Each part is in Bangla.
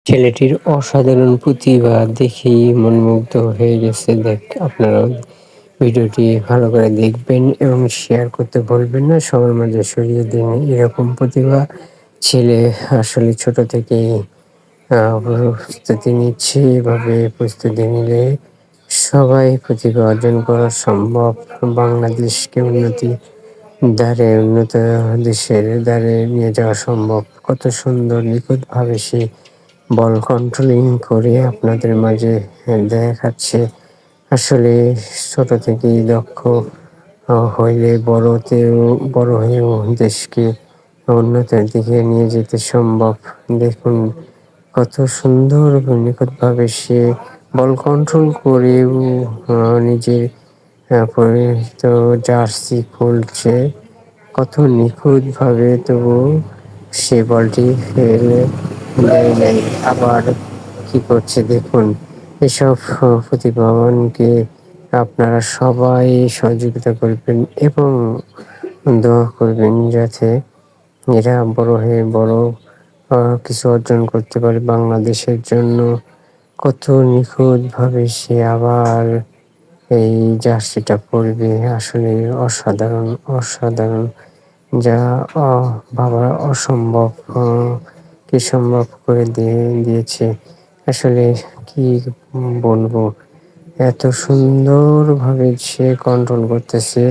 ছেলেটির অসাধারণ প্রতিভা দেখেই মনমুগ্ধ হয়ে গেছে। আপনারাও ভিডিওটি ভালো করে দেখবেন এবং শেয়ার করতে ভুলবেন না। সবার মাঝে ছড়িয়ে দিন। এরকম প্রতিভা ছেলে আসলে ছোট থেকেই প্রস্তুতি নিচ্ছে। এভাবে প্রস্তুতি নিলে সবাই প্রতিভা অর্জন করা সম্ভব। বাংলাদেশকে উন্নত দেশের দ্বারে নিয়ে যাওয়া সম্ভব। কত সুন্দর নিখুঁতভাবে সে বল কন্ট্রোলিং করে আপনাদের মাঝে দেখাচ্ছে। আসলে ছোট থেকেই দক্ষ হইলে বড় হয়েও দেশকে উন্নতির দিকে নিয়ে যেতে সম্ভব। দেখুন কত সুন্দর নিখুঁতভাবে সে বল কন্ট্রোল করেও নিজের পরিহিত জার্সি খুলছে। কত নিখুঁতভাবে তবু সে বলটি ফেলে দেয় নাই। আবার কি করছে দেখুন। এসব প্রতিভাবানকে আপনারা সবাই সহযোগিতা করবেন এবং দোয়া করবেন যাতে এরা বড় হয়ে বড় কিছু অর্জন করতে পারে বাংলাদেশের জন্য। কত নিখুঁতভাবে সে আবার এই জার্সিটা পরবে। আসলে অসাধারণ যা ভাবা অসম্ভব কি সম্ভব করে দিয়েছে। আসলে কি বলবো, এত সুন্দরভাবে সে কন্ট্রোল করতেছে।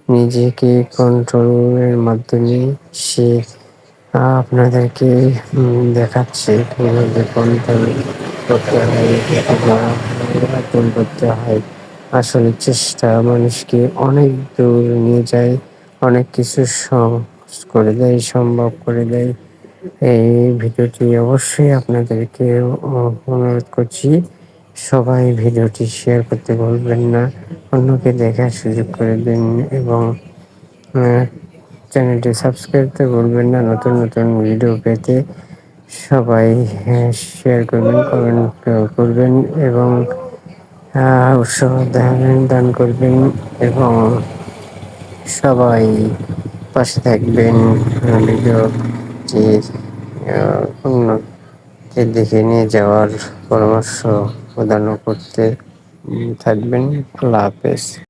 নিজেকে কন্ট্রোলের মাধ্যমে সে আপনাদেরকে দেখাচ্ছে কিভাবে কন্ট্রোল করতে হয়, অর্জন করতে হয়। আসলে চেষ্টা মানুষকে অনেক দূর নিয়ে যায়, অনেক কিছু করে দেয়, সম্ভব করে দেয়। এই ভিডিওটি অবশ্যই আপনাদেরকে অনুরোধ করছি, সবাই ভিডিওটি শেয়ার করতে ভুলবেন না। অন্যকে দেখার সুযোগ করে দিন এবং চ্যানেলটি সাবস্ক্রাইব করতে ভুলবেন না। নতুন ভিডিও পেতে সবাই শেয়ার করবেন, কমেন্ট করবেন এবং উৎসাহ দান করবেন এবং সবাই পাশে থাকবেন। ভিডিওটির উন্নতির দিকে নিয়ে যাওয়ার পরামর্শ প্রদান করতে থাকবেন। আল্লাহ হাফেজ।